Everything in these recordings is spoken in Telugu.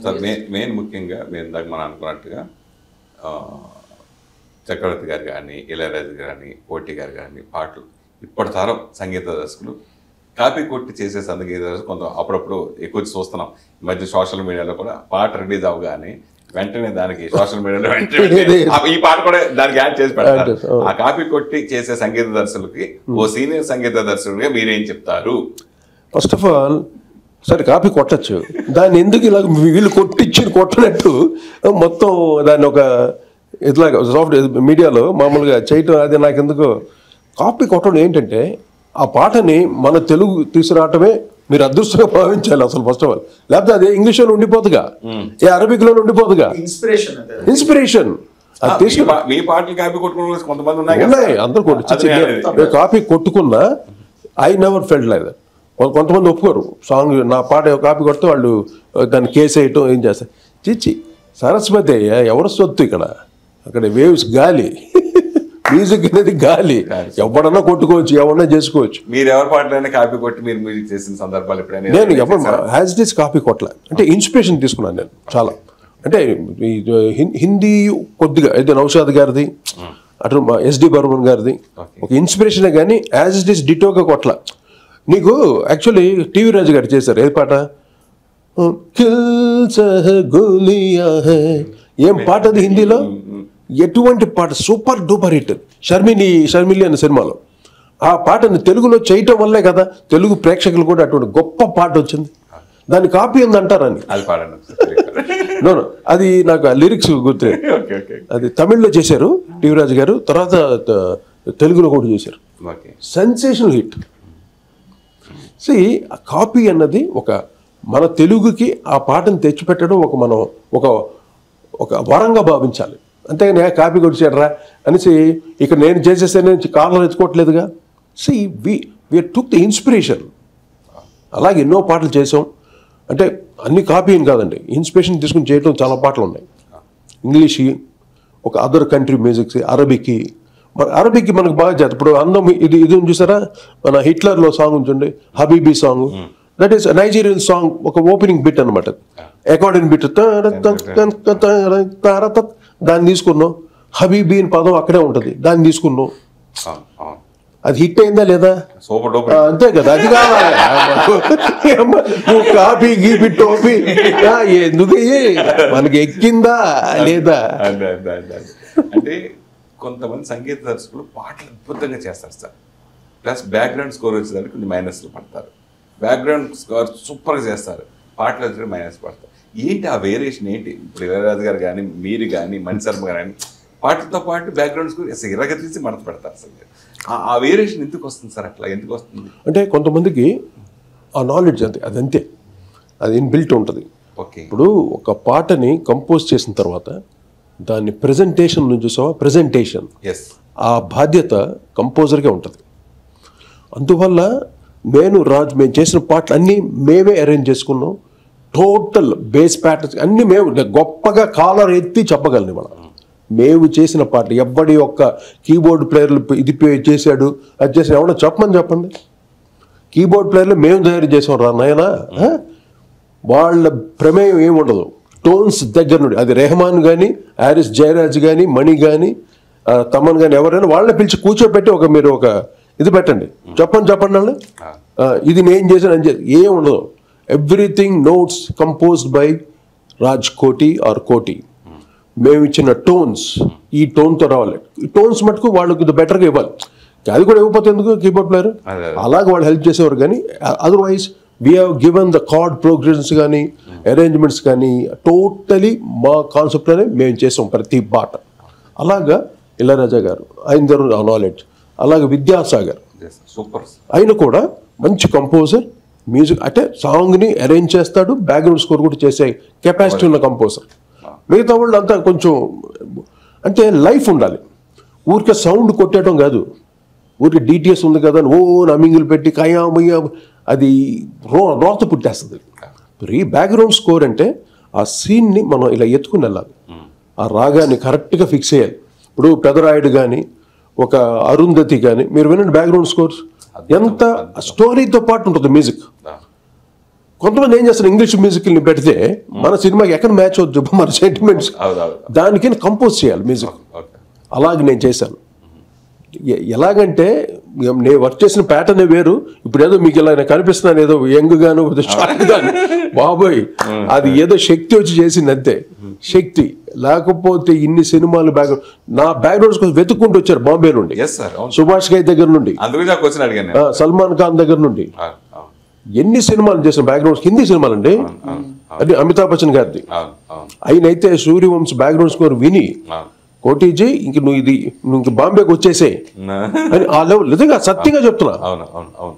సార్ మెయిన్ ముఖ్యంగా మీరు ఇందాక మనం అనుకున్నట్టుగా చక్రవర్తి గారు కానీ ఇళయరాజు కానీ కోటి గారు కానీ పాటలు ఇప్పటి తరం సంగీత దర్శకులు కాపీ కొట్టి చేసే సంగీత దర్శకులు కొంత అప్పుడప్పుడు ఎక్కువ చూస్తున్నాం. ఈ మధ్య సోషల్ మీడియాలో కూడా పాట రిలీజ్ అవ్వగానే వెంటనే దానికి సోషల్ మీడియాలో వెంటనే ఈ పాట కూడా దానికి యాడ్ చేసి పెడతారు. ఆ కాపీ కొట్టి చేసే సంగీత దర్శకులకి ఓ సీనియర్ సంగీత దర్శకుడిగా మీరేం చెప్తారు? ఫస్ట్ ఆఫ్ ఆల్ సరే కాపీ కొట్టచ్చు, దాన్ని ఎందుకు ఇలా వీళ్ళు కొట్టినట్టు మొత్తం దాన్ని ఒక ఇట్లా సాఫ్ట్ మీడియాలో మామూలుగా చేయటం, అది నాకు ఎందుకు కాపీ కొట్టడం ఏంటంటే ఆ పాటని మన తెలుగు తీసుకురావటమే మీరు అదృష్టంగా భావించాలి అసలు ఫస్ట్ ఆఫ్ ఆల్. లేకపోతే అదే ఇంగ్లీష్లో ఉండిపోతుందిగా, ఏ అరబిక్లో ఉండిపోతుందిగా. ఇన్స్పిరేషన్ మీ పాటలు కాపీ కొట్టుకున్న కొంతమంది ఉన్నాయి, అందరూ కొట్టి కాపీ కొట్టుకున్నా I never felt like that. కొంతమంది ఒప్పుకోరు, సాంగ్ నా పాట కాపీ కొడితే వాళ్ళు దాన్ని కేసు వేయటం ఏం చేస్తారు. చిచ్చి సరస్వతి అయ్యా ఎవరు సొత్తు ఇక్కడ, అక్కడ వేవ్స్ గాలి, మ్యూజిక్ అనేది గాలి, ఎవడన్నా కొట్టుకోవచ్చు, ఎవరన్నా చేసుకోవచ్చు. మీరు ఎవరి పాటలైనా కాపీ కొట్టి మీరు మ్యూజిక్ చేసిన సందర్భాలు ఎప్పుడైనా? నేను ఎప్పుడు హ్యాజ్ ఇట్ ఈస్ కాపీ కొట్టలే, అంటే ఇన్స్పిరేషన్ తీసుకున్నాను నేను చాలా. అంటే హిందీ కొద్దిగా అయితే నౌషాద్ గారిది, అటు ఎస్డి బర్మన్ గారిది ఒక ఇన్స్పిరేషనే కానీ యాజ్ ఇట్ ఈస్ డిటోగా కొట్టల. నీకు యాక్చువల్లీ టీవీ రాజు గారు చేశారు ఏది పాట, ఏం పాట అది హిందీలో, ఎటువంటి పాట, సూపర్ డూపర్ హిట్. షర్మిలి అనే సినిమాలో ఆ పాటని తెలుగులో చేయటం వల్లే కదా తెలుగు ప్రేక్షకులు కూడా అటువంటి గొప్ప పాట వచ్చింది. దాన్ని కాపీ ఉందంటారని నో అది నాకు ఆ లిరిక్స్ గుర్తు. అది తమిళ్లో చేశారు టీవీ రాజు గారు, తర్వాత తెలుగులో కూడా చేశారు, సెన్సేషనల్ హిట్. సి కాపీ అన్నది ఒక మన తెలుగుకి ఆ పాటను తెచ్చిపెట్టడం ఒక మనం ఒక వరంగా భావించాలి. అంతేగాని కాపీ కొట్టిచాడరా అనేసి ఇక్కడ నేను చేసేసాను కాలంలో తెచ్చుకోవట్లేదుగా. See we took the inspiration. అలాగే ఎన్నో పాటలు చేసాం, అంటే అన్ని కాపీ అని కాదండి, ఇన్స్పిరేషన్ తీసుకుని చేయడం చాలా పాటలు ఉన్నాయి. ఇంగ్లీష్, ఒక అదర్ కంట్రీ మ్యూజిక్స్, అరబిక్కి. మరి అరబిక్కి మనకు బాగా చేస్తాం. ఇప్పుడు అందం ఇది చూసారా, మన హిట్లర్లో సాంగ్ ఉంచండి, habibi song, that is Nigerian song, ఒక ఓపెనింగ్ బిట్ అనమాట, అకార్డింగ్ బిట్, దాన్ని తీసుకున్నాం. హబీబీ అని పదం అక్కడే ఉంటుంది, దాన్ని తీసుకున్నాం. అది హిట్ అయిందా లేదా? అంతే కదా, అది కావాలి. నువ్వు కాపీ గీపీ టోపీ ఎందుకు, మనకి ఎక్కిందా లేదా? అంటే కొంతమంది సంగీత దర్శకులు పాటలు అద్భుతంగా చేస్తారు సార్, ప్లస్ బ్యాక్గ్రౌండ్ స్కోర్ వచ్చేదానికి కొన్ని మైనస్లు పడతారు. బ్యాక్గ్రౌండ్ స్కోర్ సూపర్గా చేస్తారు, పాటలు వచ్చి మైనస్ పడతారు. ఏంటి ఆ వేరియేషన్ ఏంటి? ఇప్పుడు ఇళయరాజు గారు కానీ, మీరు కానీ, మణిశర్మ గారు కానీ పాటలతో పాటు బ్యాక్గ్రౌండ్ స్కోర్ ఇరగ తీసి మడత పెడతారు. అసలు ఆ వేరియేషన్ ఎందుకు వస్తుంది సార్? అట్లా ఎందుకు వస్తుంది అంటే కొంతమందికి ఆ నాలెడ్జ్ అంతే, అదంతే, అది ఇన్బిల్ట్ ఉంటుంది. ఓకే, ఇప్పుడు ఒక పాటని కంపోజ్ చేసిన తర్వాత దాన్ని ప్రెజెంటేషన్ నుంచి చూసావా, ప్రెజెంటేషన్ ఆ బాధ్యత కంపోజర్గా ఉంటుంది. అందువల్ల మేము చేసిన పాటలు అన్నీ మేమే అరేంజ్ చేసుకున్నాం. టోటల్ బేస్ ప్యాటర్న్స్ అన్నీ మేము గొప్పగా కాలర్ ఎత్తి చెప్పగలను. మనం మేము చేసిన పాటలు ఎవ్వడి యొక్క కీబోర్డ్ ప్లేయర్లు ఇది చేశాడు అది చేసాడు ఎవడో చెప్పండి. కీబోర్డ్ ప్లేయర్లు మేము తయారు చేసాం రా నాయనా, వాళ్ళ ప్రమేయం ఏముండదు. టోన్స్ దగ్గర నుండి అది రెహమాన్ కానీ, హారిస్ జయరాజ్ కానీ, మణి కానీ, తమన్ కానీ, ఎవరైనా వాళ్ళని పిలిచి కూర్చోబెట్టి మీరు ఒక ఇది పెట్టండి, చెప్పండి వాళ్ళు ఇది నేను చేశాను అని చెప్పి ఏం ఉండదు. Everything notes composed by Raj Koti are కోటి. మేము ఇచ్చిన టోన్స్ ఈ టోన్తో రావాలి. ఈ టోన్స్ మటుకు వాళ్ళకి బెటర్గా ఇవ్వాలి. అది కూడా ఇవ్వకపోతే ఎందుకు కీబోర్డ్ ప్లేయర్, అలాగే వాళ్ళు హెల్ప్ చేసేవారు. కానీ otherwise we have given the card progressions కానీ, అరేంజ్మెంట్స్ కానీ టోటలీ మా కాన్సెప్ట్లోనే మేము చేసాం ప్రతి పాట. అలాగా ఇళయరాజా గారు, ఆయన దగ్గర నాలెడ్జ్. అలాగే విద్యాసాగర్ సూపర్, ఆయన కూడా మంచి కంపోజర్. మ్యూజిక్ అంటే సాంగ్ని అరేంజ్ చేస్తాడు, బ్యాక్గ్రౌండ్ స్కోర్ కూడా చేసే కెపాసిటీ ఉన్న కంపోజర్. మిగతా వాళ్ళు అంతా కొంచెం అంటే లైఫ్ ఉండాలి, ఊరికే సౌండ్ కొట్టేయడం కాదు. ఊరికి డిటిఎస్ ఉంది కదా అని నమింగులు పెట్టి కయామయ్యా అది రోత పుట్టేస్తుంది. బ్యాక్గ్రౌండ్ స్కోర్ అంటే ఆ సీన్ని మనం ఇలా ఎత్తుకుని వెళ్ళాలి, ఆ రాగాన్ని కరెక్ట్గా ఫిక్స్ చేయాలి. ఇప్పుడు పెదరాయుడు కానీ, ఒక అరుంధతి కానీ మీరు వినండి, బ్యాక్గ్రౌండ్ స్కోర్స్ ఎంత స్టోరీతో పాటు ఉంటుంది మ్యూజిక్. కొంతమంది ఏం చేస్తారు, ఇంగ్లీష్ మ్యూజిక్ని పెడితే మన సినిమాకి ఎక్కడ మ్యాచ్ అవుతుంది, మన సెంటిమెంట్స్ దానికి కంపోజ్ చేయాలి మ్యూజిక్. అలాగే నేను చేశాను. ఎలాగంటే నేను వర్క్ చేసిన ప్యాటర్నే వేరు. ఇప్పుడు ఏదో మీకు ఇలా కనిపిస్తున్నాను, ఏదో యంగ్ గాను షార్ట్ గాను, బాబోయ్ అది ఏదో శక్తి వచ్చి చేసింది అంతే. శక్తి లేకపోతే ఇన్ని సినిమాలు నా బ్యాక్గ్రౌండ్స్ కోసం వెతుక్కుంటూ వచ్చారు బాంబే నుండి, సుభాష్ ఘై దగ్గర నుండి, సల్మాన్ ఖాన్ దగ్గర నుండి ఎన్ని సినిమాలు చేసిన బ్యాక్గ్రౌండ్స్, హిందీ సినిమాలు అండి. అది అమితాబ్ బచ్చన్ గారిది. అయినైతే సూర్యవంశ్ బ్యాక్గ్రౌండ్ స్కోర్ విని కోటీజీ నువ్వు బాంబేకి వచ్చేసే అని ఆ లెవెల్ నిజంగా సత్యంగా చెప్తున్నా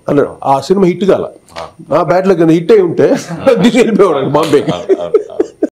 అన్నాడు. ఆ సినిమా హిట్ కాల, నా బ్యాట్లో హిట్ అయి ఉంటే వెళ్ళిపోయాడు బాంబేకి.